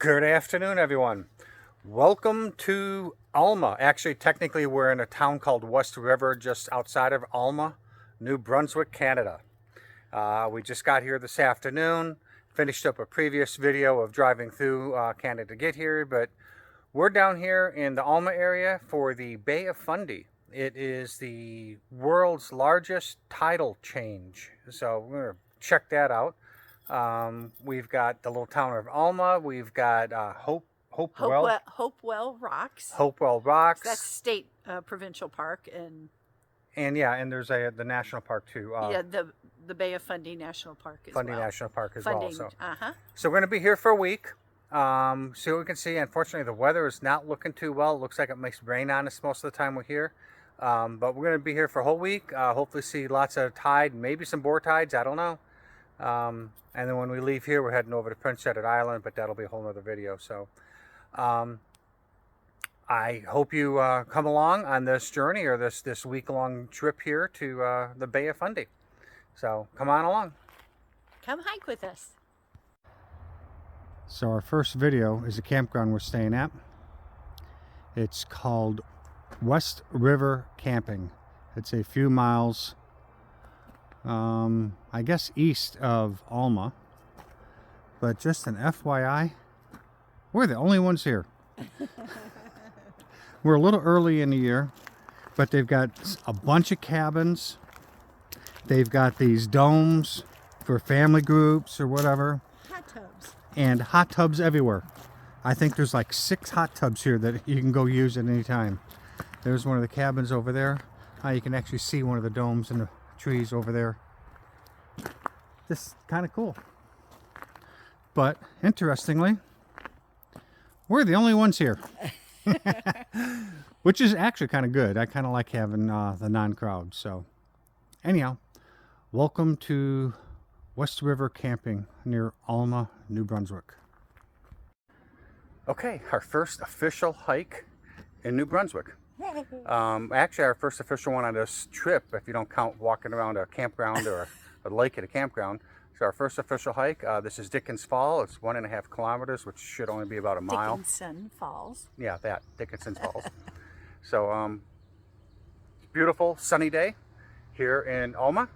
Good afternoon, everyone. Welcome to Alma. Actually, technically, we're in a town called West River, just outside of Alma, New Brunswick, Canada. We just got here this afternoon, finished up a previous video of driving through Canada to get here, but we're down here in the Alma area for the Bay of Fundy. It is the world's largest tidal change, so we're going to check that out. We've got the little town of Alma. We've got Hopewell. Hopewell Rocks. Hopewell Rocks. That's state provincial park, and there's the national park too. The Bay of Fundy National Park as Fundy well. National Park as Funding, well. So so we're going to be here for a week. See what we can see. Unfortunately, the weather is not looking too well. It looks like it makes rain on us most of the time we're here. But we're going to be here for a whole week. Hopefully see lots of tide, maybe some boar tides. I don't know. And then when we leave here, we're heading over to Prince Edward Island, but that'll be a whole other video. So I hope you come along on this journey or this week-long trip here to the Bay of Fundy. So come on along. come hike with us. So our first video is a campground we're staying at. It's called West River Camping. It's a few miles I guess east of Alma, but just an FYI, we're the only ones here. We're a little early in the year, but they've got a bunch of cabins. They've got these domes for family groups or whatever. Hot tubs. And hot tubs everywhere. I think there's like 6 hot tubs here that you can go use at any time. There's one of the cabins over there. You can actually see one of the domes in the trees over there. Just kind of cool. But interestingly, we're the only ones here. Which is actually kind of good. I kind of like having the non-crowd. So anyhow, welcome to West River Camping near Alma, New Brunswick. Okay, our first official hike in New Brunswick. Actually, our first official one on this trip, if you don't count walking around a campground or a lake at a campground. So our first official hike, this is Dickens Fall. It's 1.5 kilometers, which should only be about a mile. Dickinson Falls. Yeah, Dickinson Falls. So, beautiful sunny day here in Alma,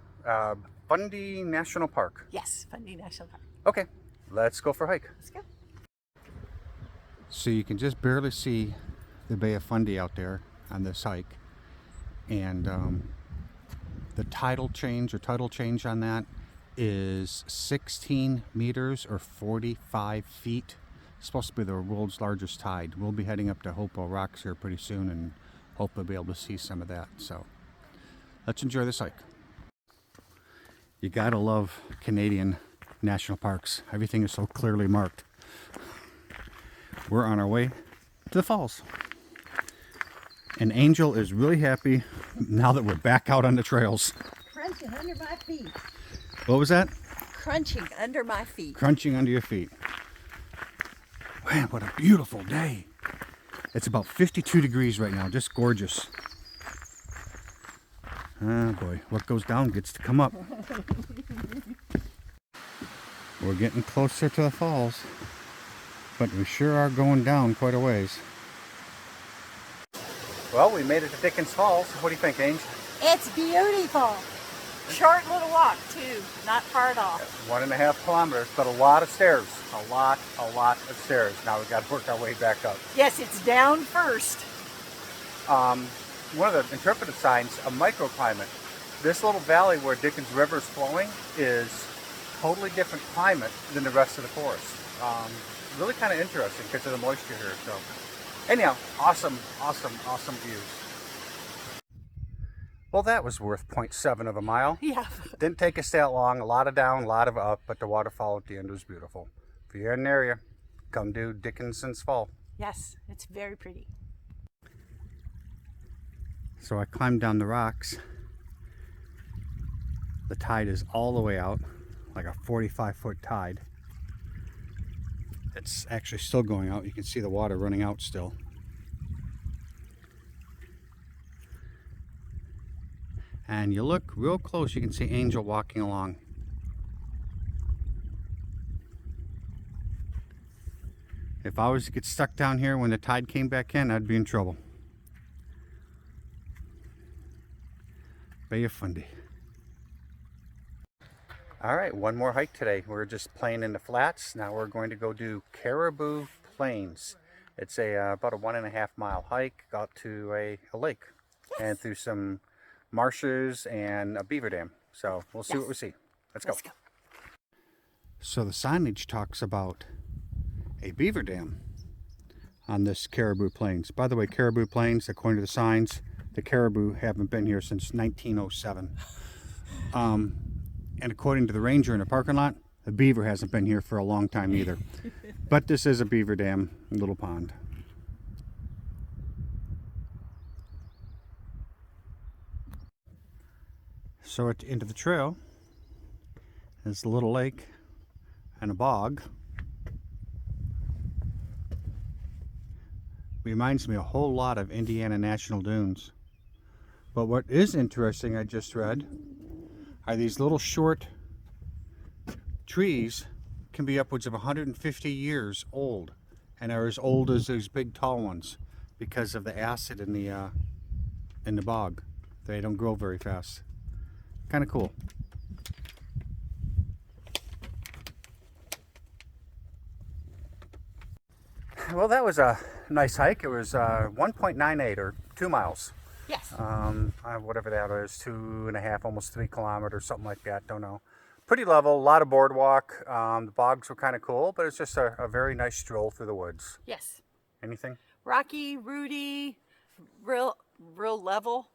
Fundy National Park. Yes, Fundy National Park. Okay, let's go for a hike. Let's go. So you can just barely see the Bay of Fundy out there on this hike, and the tidal change on that is 16 meters or 45 feet. It's supposed to be the world's largest tide. We'll be heading up to Hopewell Rocks here pretty soon and hopefully be able to see some of that. So let's enjoy this hike. You gotta love Canadian national parks. Everything is so clearly marked. We're on our way to the falls. And Angel is really happy now that we're back out on the trails. Crunching under my feet. What was that? Crunching under my feet. Crunching under your feet. Man, what a beautiful day. It's about 52 degrees right now, just gorgeous. Oh boy, what goes down gets to come up. We're getting closer to the falls, but we sure are going down quite a ways. Well, we made it to Dickens Falls. What do you think, Ange? It's beautiful. Short little walk too, not far at all. 1.5 kilometers, but a lot of stairs. A lot of stairs. Now we've got to work our way back up. Yes, it's down first. One of the interpretive signs, a microclimate. This little valley where Dickens River is flowing is totally different climate than the rest of the forest. Really kind of interesting because of the moisture here. So anyhow, awesome views. Well, that was worth 0.7 of a mile. Yeah. Didn't take us that long. A lot of down, a lot of up, but the waterfall at the end was beautiful. If you're in the area, come do Dickinson's Fall. Yes, it's very pretty. So I climbed down the rocks. The tide is all the way out, like a 45-foot tide. It's actually still going out. You can see the water running out still. And you look real close, you can see Angel walking along. If I was to get stuck down here when the tide came back in, I'd be in trouble. Bay of Fundy. All right, one more hike today. We're just playing in the flats. Now we're going to go do Caribou Plains. It's about a 1.5 mile hike out to a lake and through some marshes and a beaver dam. So we'll see what we see. Let's go. So the signage talks about a beaver dam on this Caribou Plains. By the way, Caribou Plains, according to the signs, the caribou haven't been here since 1907. And according to the ranger in the parking lot, the beaver hasn't been here for a long time either. But this is a beaver dam, a little pond. So at the end of the trail is a little lake and a bog. Reminds me a whole lot of Indiana National Dunes. But what is interesting, I just read, are these little short trees can be upwards of 150 years old and are as old as those big tall ones because of the acid in the bog. They don't grow very fast. Kind of cool. Well, that was a nice hike. It was 1.98 or 2 miles. Yes. Whatever that is, 2.5, almost 3 kilometers, something like that. Don't know. Pretty level, a lot of boardwalk. The bogs were kind of cool, but it's just a very nice stroll through the woods. Yes. Anything? Rocky, rooty, real level.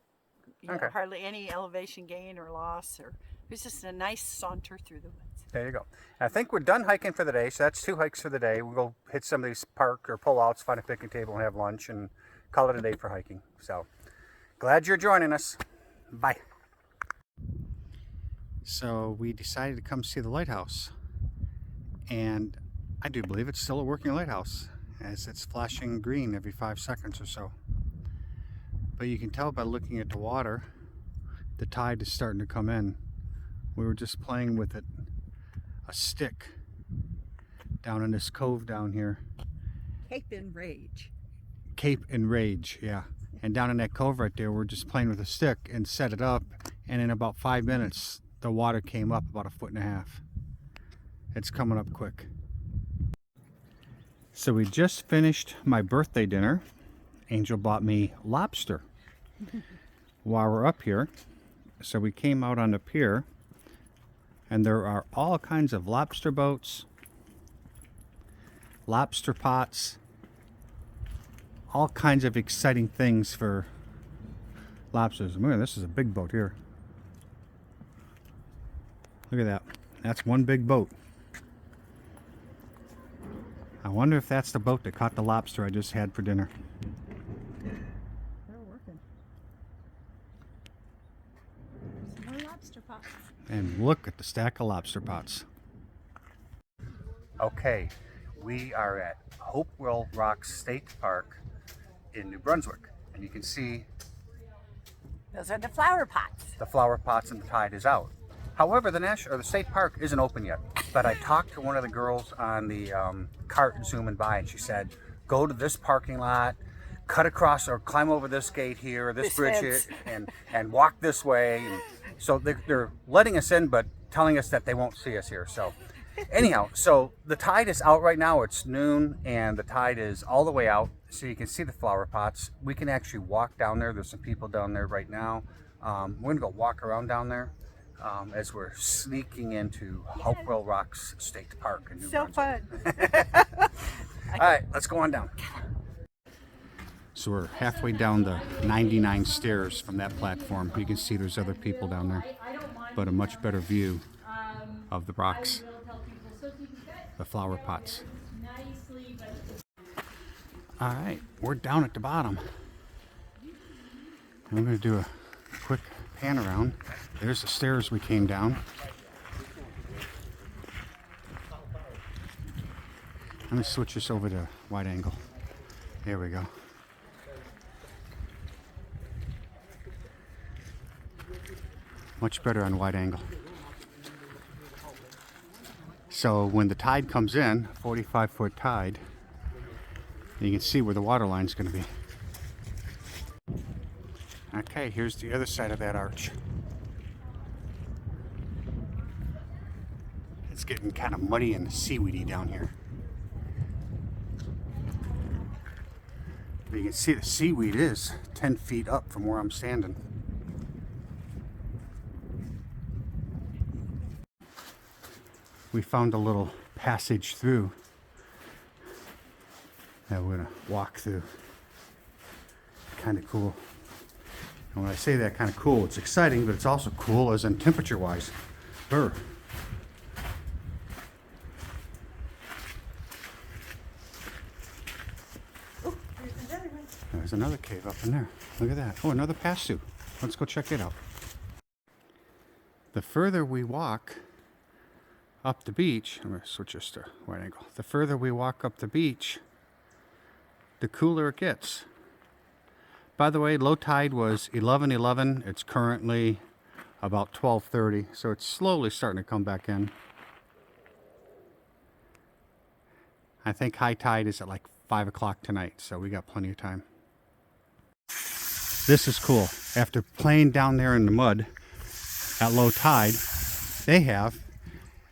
You know, Okay. hardly any elevation gain or loss. It was just a nice saunter through the woods. There you go. I think we're done hiking for the day, so that's 2 hikes for the day. We'll go hit some of these park or pull-outs, find a picnic table and have lunch and call it a day for hiking. So, glad you're joining us. Bye. So we decided to come see the lighthouse. And I do believe it's still a working lighthouse, as it's flashing green every 5 seconds or so. But you can tell by looking at the water, the tide is starting to come in. We were just playing with it. A stick down in this cove down here. Cape in Rage. Cape and Rage, yeah. And down in that cove right there, we're just playing with a stick and set it up, and in about 5 minutes the water came up about 1.5 feet. It's coming up quick. So we just finished my birthday dinner. Angel bought me lobster while we're up here. So we came out on the pier, and there are all kinds of lobster boats, lobster pots, all kinds of exciting things for lobsters. Look, this is a big boat here. Look at that. That's one big boat. I wonder if that's the boat that caught the lobster I just had for dinner. They're working. There's more lobster pots. And look at the stack of lobster pots. Okay, we are at Hopewell Rocks State Park in New Brunswick. And you can see Those are the flower pots. the flower pots and the tide is out. However, the state park isn't open yet. But I talked to one of the girls on the cart zooming by, and she said, go to this parking lot, cut across or climb over this gate here, or this bridge here, and walk this way. And so they're letting us in, but telling us that they won't see us here. So anyhow, so the tide is out right now. It's noon, and the tide is all the way out. So you can see the flower pots. We can actually walk down there. There's some people down there right now. We're going to go walk around down there as we're sneaking into Hopewell Rocks State Park in New Brunswick. fun. All right, let's go on down. So we're halfway down the 99 stairs from that platform. You can see there's other people down there, but a much better view of the rocks, the flower pots. All right, we're down at the bottom. I'm going to do a quick pan around. There's the stairs we came down. Let me switch this over to wide angle. There we go. Much better on wide angle. So when the tide comes in, 45-foot tide, You can see where the water line's going to be. Okay, here's the other side of that arch. It's getting kind of muddy and seaweedy down here. But you can see the seaweed is 10 feet up from where I'm standing. We found a little passage through that we're gonna walk through. Kind of cool. And when I say that kind of cool, it's exciting, but it's also cool as in temperature wise. Oh, there's another one. There's another cave up in there. Look at that. Oh, another pass-through. Let's go check it out. The further we walk up the beach, I'm going to switch this to wide angle. The further we walk up the beach, the cooler it gets. By the way, low tide was 11:11. It's currently about 12:30, so it's slowly starting to come back in. I think high tide is at like 5 o'clock tonight, so we got plenty of time. This is cool. After playing down there in the mud at low tide, they have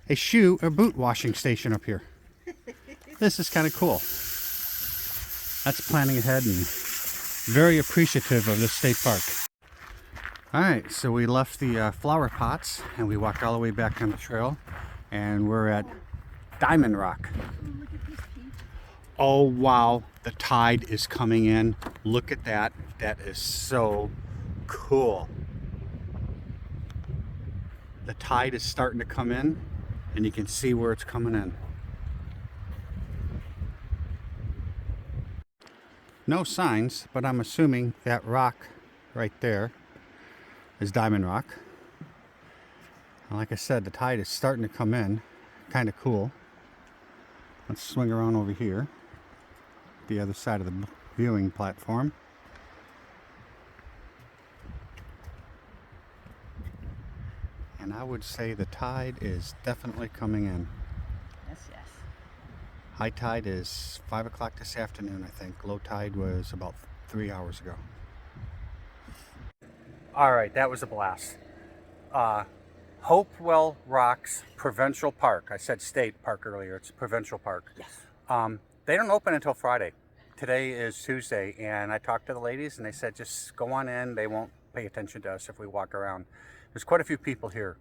a shoe or boot washing station up here. This is kind of cool. That's planning ahead and very appreciative of this state park. All right, so we left the flower pots and we walked all the way back on the trail, and we're at Diamond Rock. Oh wow, the tide is coming in. Look at that. That is so cool. The tide is starting to come in and you can see where it's coming in. No signs, but I'm assuming that rock right there is Diamond Rock. And like I said, the tide is starting to come in. Kind of cool. Let's swing around over here, the other side of the viewing platform. And I would say the tide is definitely coming in. Yes, yes. High tide is 5 o'clock this afternoon, I think. Low tide was about 3 hours ago. All right, that was a blast. Hopewell Rocks Provincial Park. I said state park earlier. It's Provincial Park. Yes. They don't open until Friday. Today is Tuesday, and I talked to the ladies, and they said just go on in. They won't pay attention to us if we walk around. There's quite a few people here.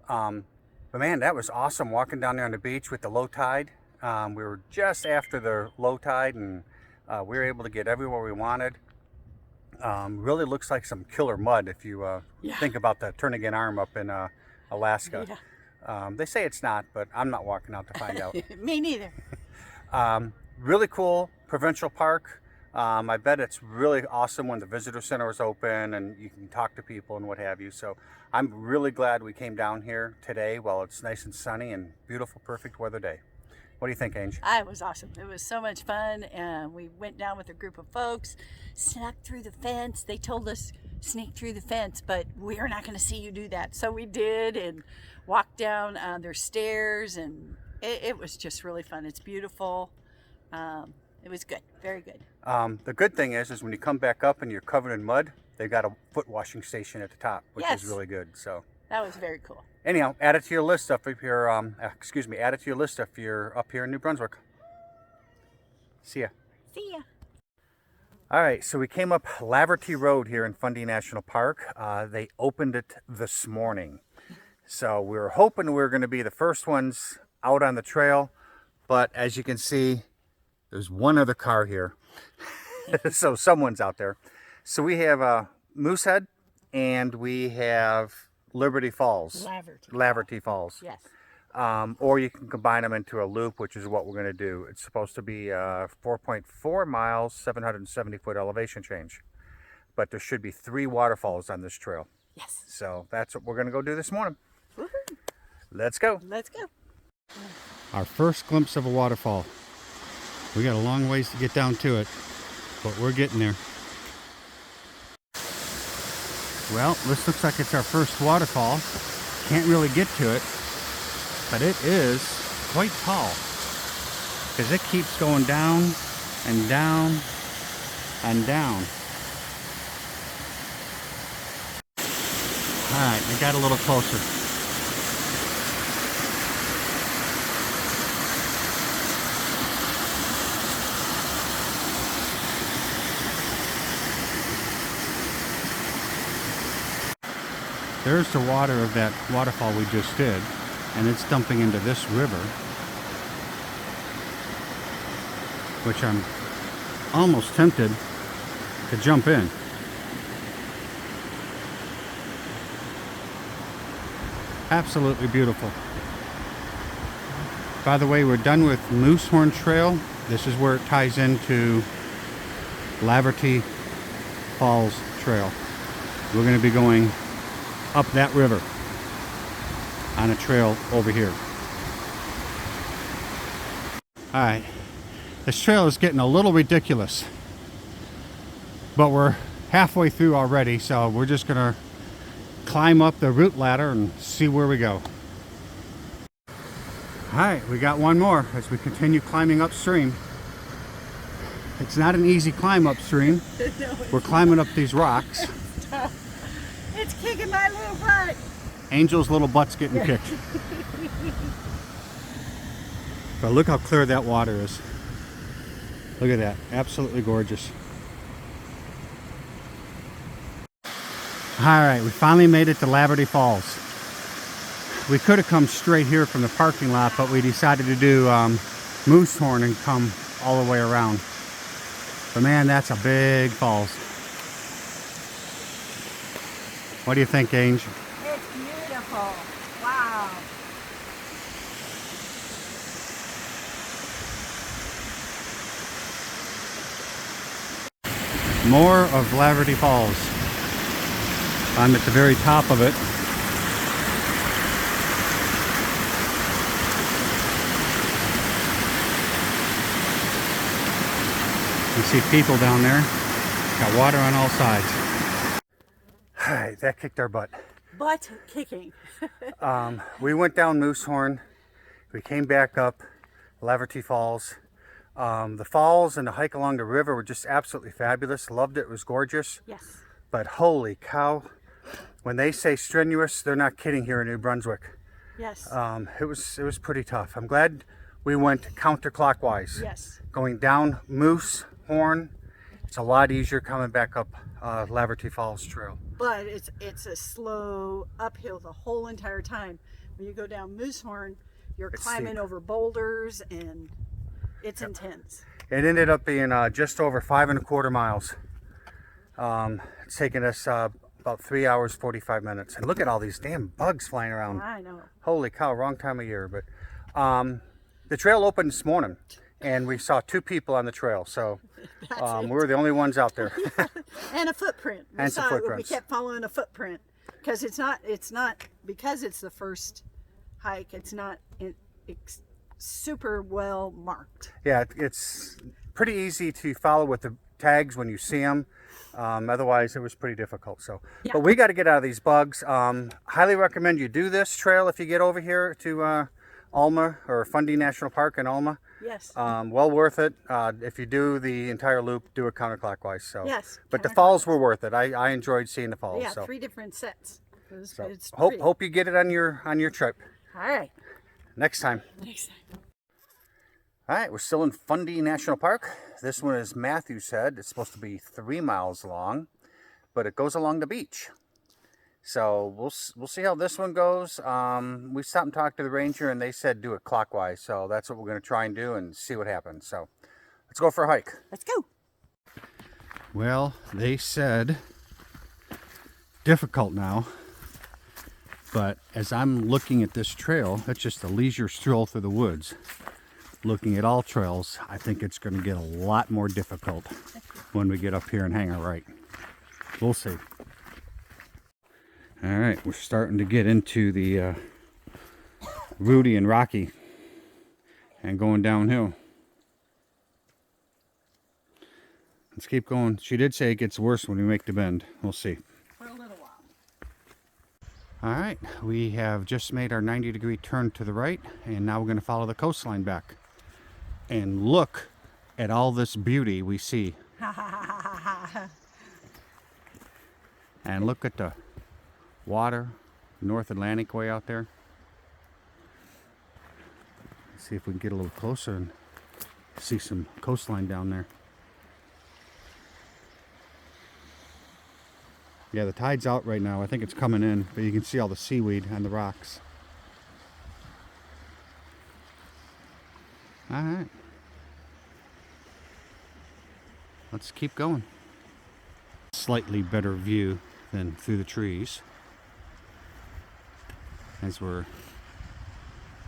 But man, that was awesome walking down there on the beach with the low tide. We were just after the low tide, and we were able to get everywhere we wanted. Really looks like some killer mud if you think about the Turnagain Arm up in Alaska. Yeah. They say it's not, but I'm not walking out to find out. Me neither. Really cool provincial park. I bet it's really awesome when the visitor center is open and you can talk to people and what have you. So I'm really glad we came down here today while it's nice and sunny and beautiful, perfect weather day. What do you think, Ange? It was awesome. It was so much fun. We went down with a group of folks, snuck through the fence. They told us sneak through the fence, but we're not going to see you do that. So we did, and walked down their stairs, and it was just really fun. It's beautiful. It was good. Very good. The good thing is when you come back up and you're covered in mud, they've got a foot washing station at the top, which is really good. So that was very cool. Anyhow, add it to your list if you're add it to your list if you're up here in New Brunswick. See ya. See ya. All right, so we came up Laverty Road here in Fundy National Park. They opened it this morning. So we were hoping we were going to be the first ones out on the trail, but as you can see, there's one other car here. So someone's out there. So we have Moosehead and we have Liberty Falls. Laverty Falls. Yes. Or you can combine them into a loop, which is what we're going to do. It's supposed to be 4.4 miles, 770-foot elevation change. But there should be 3 waterfalls on this trail. Yes. So that's what we're going to go do this morning. Woohoo. Let's go. Let's go. Our first glimpse of a waterfall. We got a long ways to get down to it, but we're getting there. Well, this looks like it's our first waterfall. Can't really get to it, but it is quite tall because it keeps going down and down and down. Alright, I got a little closer. There's the water of that waterfall we just did, and it's dumping into this river, which I'm almost tempted to jump in. Absolutely beautiful. By the way, we're done with Moosehorn Trail. This is where it ties into Laverty Falls Trail. We're going to be going up that river on a trail over here. Alright, this trail is getting a little ridiculous, but we're halfway through already, so we're just gonna climb up the route ladder and see where we go. Alright, we got one more as we continue climbing upstream. It's not an easy climb upstream. No, we're climbing up these rocks. It's kicking my little butt. Angel's little butt's getting kicked. But look how clear that water is. Look at that. Absolutely gorgeous. Alright, we finally made it to Laverty Falls. We could have come straight here from the parking lot, but we decided to do Moosehorn and come all the way around. But man, that's a big falls. What do you think, Angel? It's beautiful. Wow. More of Laverty Falls. I'm at the very top of it. You see people down there. Got water on all sides. Alright, that kicked our butt. Butt kicking. We went down Moosehorn. We came back up Laverty Falls. The falls and the hike along the river were just absolutely fabulous. Loved it. It was gorgeous. Yes. But holy cow, when they say strenuous, they're not kidding here in New Brunswick. Yes. It was pretty tough. I'm glad we went counterclockwise. Yes. Going down Moosehorn, it's a lot easier coming back up Laverty Falls Trail. But it's a slow uphill the whole entire time. When you go down Moosehorn, you're climbing steep. over boulders and it's intense. It ended up being just over 5.25 miles. It's taken us about 3 hours, 45 minutes. And look at all these damn bugs flying around. I know. Holy cow, wrong time of year. But the trail opened this morning and we saw 2 people on the trail. So we were the only ones out there. And a footprint. And some footprints. We kept following a footprint because it's not because it's the first hike. It's not super well marked. Yeah, it's pretty easy to follow with the tags when you see them. Otherwise, it was pretty difficult. So, yeah. But we got to get out of these bugs. Highly recommend you do this trail if you get over here to Alma or Fundy National Park in Alma. Yes. Well worth it. If you do the entire loop, do it counterclockwise. So. Yes. But the falls were worth it. I enjoyed seeing the falls. Yeah, so. 3 different sets. It's hope you get it on your trip. All right. Next time. Next time. All right, we're still in Fundy National Park. This one, as Matthew said, it's supposed to be 3 miles long, but it goes along the beach. So we'll see how this one goes. We stopped and talked to the ranger, and they said do it clockwise. So that's what we're going to try and do and see what happens. So let's go for a hike. Let's go. Well, they said difficult now, but as I'm looking at this trail, it's just a leisure stroll through the woods. Looking at all trails, I think it's going to get a lot more difficult when we get up here and hang a right. We'll see. All right, we're starting to get into the Rudy and Rocky and going downhill. Let's keep going. She did say it gets worse when we make the bend. We'll see. For a little while. All right, we have just made our 90-degree turn to the right, and now we're going to follow the coastline back. And look at all this beauty we see. And look at the water, North Atlantic way out there. Let's see if we can get a little closer and see some coastline down there. Yeah, the tide's out right now. I think it's coming in, but you can see all the seaweed on the rocks. All right. Let's keep going. Slightly better view than through the trees as we're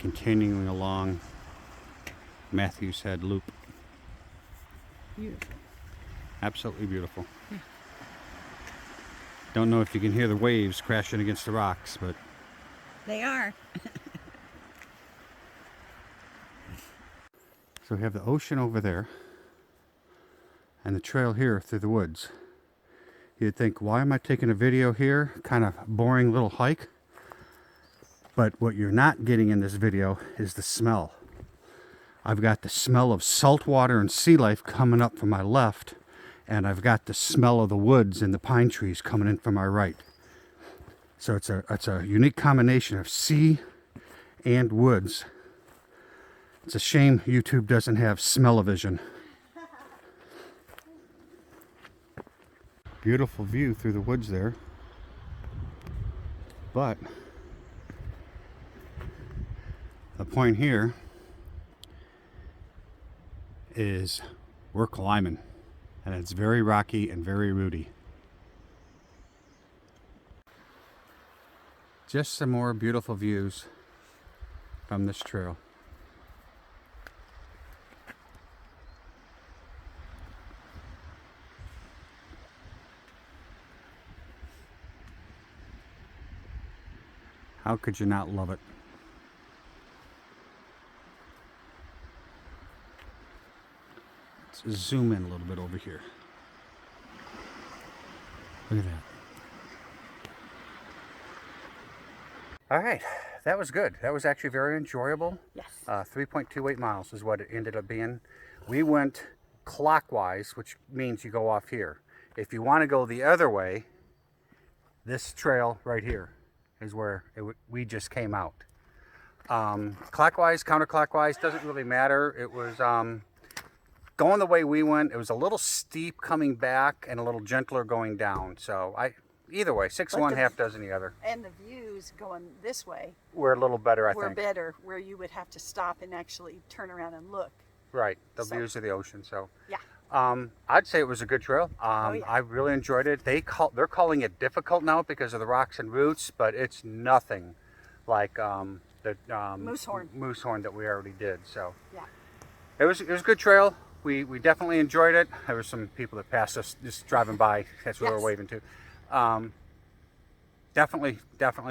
continuing along Matthews Head Loop. Beautiful. Absolutely beautiful. Yeah. Don't know if you can hear the waves crashing against the rocks, but They are. so we have the ocean over there and the trail here through the woods. You'd think, why am I taking a video here? Kind of boring little hike. But what you're not getting in this video is the smell. I've got the smell of salt water and sea life coming up from my left, and I've got the smell of the woods and the pine trees coming in from my right. So it's a unique combination of sea and woods. It's a shame YouTube doesn't have smell-o-vision. Beautiful view through the woods there. But the point here is we're climbing, and it's very rocky and very rooty. Just some more beautiful views from this trail. How could you not love it? Let's zoom in a little bit over here. Look at that. All right, that was good. That was actually very enjoyable. Yes. 3.28 miles is what it ended up being. We went clockwise, which means you go off here. If you want to go the other way, this trail right here is where we just came out. Clockwise, counterclockwise, doesn't really matter. It was going the way we went. It was a little steep coming back and a little gentler going down. So either way, 6 one, half dozen the other. And the views going this way We're a little better, I think. were better, where you would have to stop and actually turn around and look. Right, the views of the ocean. So Yeah. I'd say it was a good trail. Yeah. I really enjoyed it. They're calling it difficult now because of the rocks and roots, but it's nothing like the moose horn that we already did. So Yeah. it was a good trail. We definitely enjoyed it. There were some people that passed us just driving by. That's what we were waving to. Definitely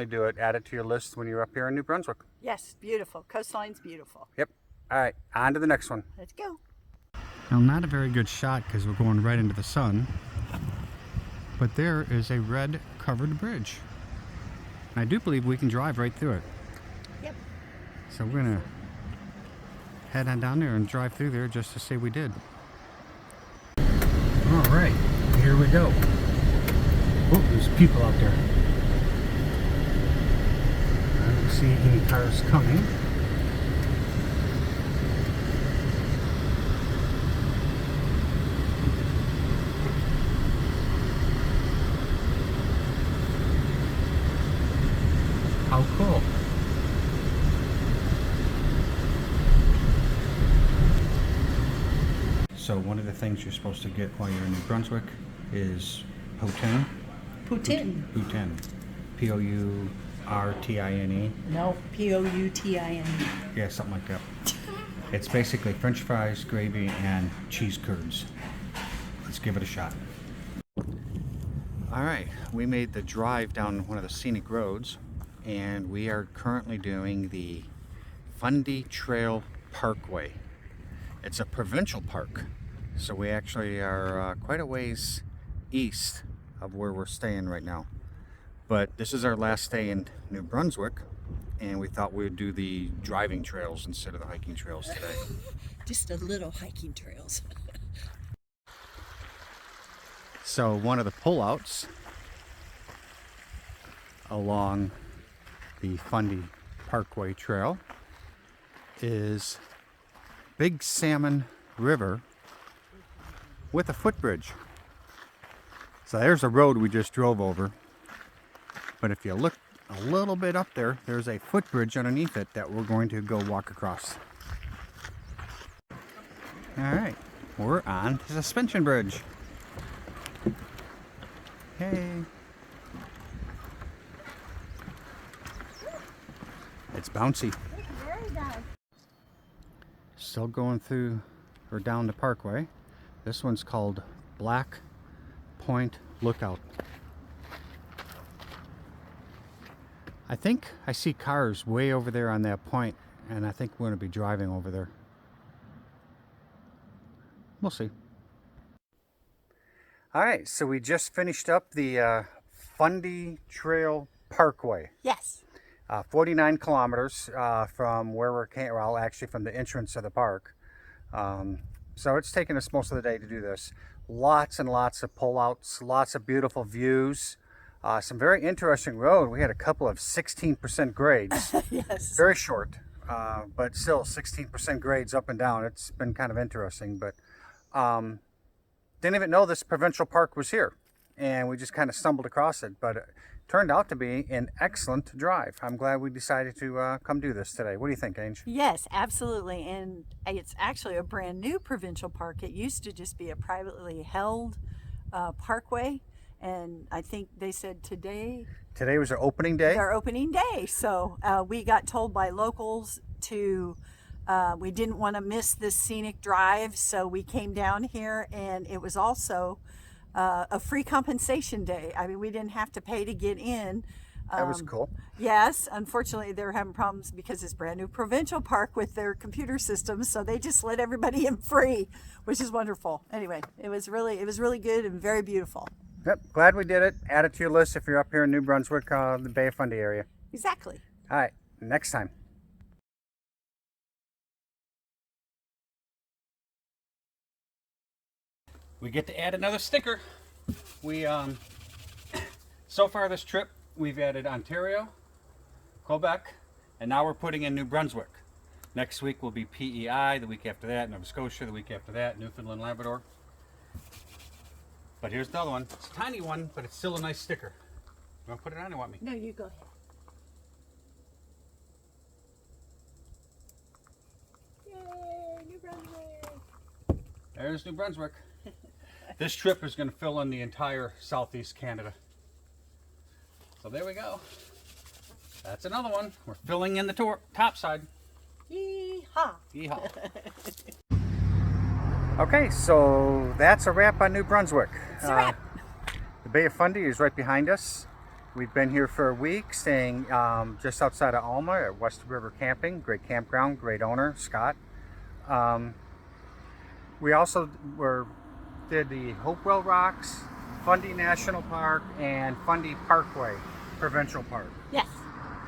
do it. Add it to your list when you're up here in New Brunswick. Yes, beautiful. Coastline's beautiful. Yep. All right, on to the next one. Let's go. Now, not a very good shot because we're going right into the sun, but there is a red covered bridge. And I do believe we can drive right through it. Yep. So we're gonna head on down there and drive through there just to say we did. All right, here we go. Oh, there's people out there. I don't see any cars coming. How cool. So one of the things you're supposed to get while you're in New Brunswick is poutine. Poutine. Poutine. P-O-U-R-T-I-N-E. No, Poutine. Yeah, something like that. It's basically French fries, gravy, and cheese curds. Let's give it a shot. All right, we made the drive down one of the scenic roads, and we are currently doing the Fundy Trail Parkway. It's a provincial park, so we actually are quite a ways east of where we're staying right now. But this is our last day in New Brunswick, and we thought we would do the driving trails instead of the hiking trails today. just a little hiking trails. So one of the pullouts along the Fundy Parkway Trail is Big Salmon River with a footbridge. So there's a road we just drove over, but if you look a little bit up there, there's a footbridge underneath it that we're going to go walk across. All right, we're on the suspension bridge. Hey. It's bouncy. Very nice. Still going through or down the parkway. This one's called Black Point Lookout. I think I see cars way over there on that point, and I think we're going to be driving over there. We'll see. All right, so we just finished up the Fundy Trail Parkway. Yes. 49 kilometers from where we're well, actually from the entrance of the park. So it's taken us most of the day to do this. Lots and lots of pullouts, lots of beautiful views, some very interesting road. We had a couple of 16% grades. Yes. Very short, but still 16% grades up and down. It's been kind of interesting, but didn't even know this provincial park was here, and we just kind of stumbled across it, but it turned out to be an excellent drive. I'm glad we decided to come do this today. What do you think, Ange? Yes, absolutely. And it's actually a brand new provincial park. It used to just be a privately held parkway, and I think they said today was their opening day. Their opening day. So we got told by locals to we didn't want to miss this scenic drive, so we came down here, and it was also a free compensation day. I mean, we didn't have to pay to get in. That was cool. Yes, unfortunately, they're having problems because it's brand new provincial park with their computer systems, so they just let everybody in free, which is wonderful. Anyway, it was really good and very beautiful. Yep, glad we did it. Add it to your list if you're up here in New Brunswick, the Bay of Fundy area. Exactly. All right, next time. We get to add another sticker. We so far this trip we've added Ontario, Quebec, and now we're putting in New Brunswick. Next week will be PEI, the week after that Nova Scotia, the week after that Newfoundland, Labrador. But here's another one. It's a tiny one, but it's still a nice sticker. You want to put it on or want me? No, you go ahead. Yay, New Brunswick. There's New Brunswick. This trip is going to fill in the entire southeast Canada. So there we go. That's another one. We're filling in the top side. Yeehaw. Yeehaw. Okay, so that's a wrap on New Brunswick. It's a wrap. The Bay of Fundy is right behind us. We've been here for a week, staying just outside of Alma at West River Camping. Great campground, great owner, Scott. We also did the Hopewell Rocks, Fundy National Park, and Fundy Parkway Provincial Park. Yes.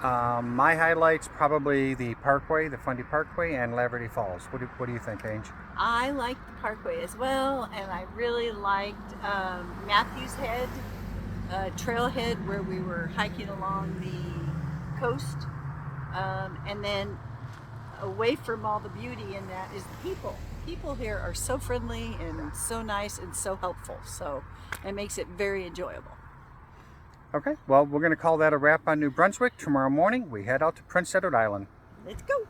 My highlights probably the Parkway, the Fundy Parkway, and Laverty Falls. What do you think, Ange? I liked the Parkway as well, and I really liked Matthews Head, trailhead where we were hiking along the coast, and then away from all the beauty in that is the people. People here are so friendly and so nice and so helpful, so it makes it very enjoyable. Okay, well, we're going to call that a wrap on New Brunswick. Tomorrow morning, we head out to Prince Edward Island. Let's go.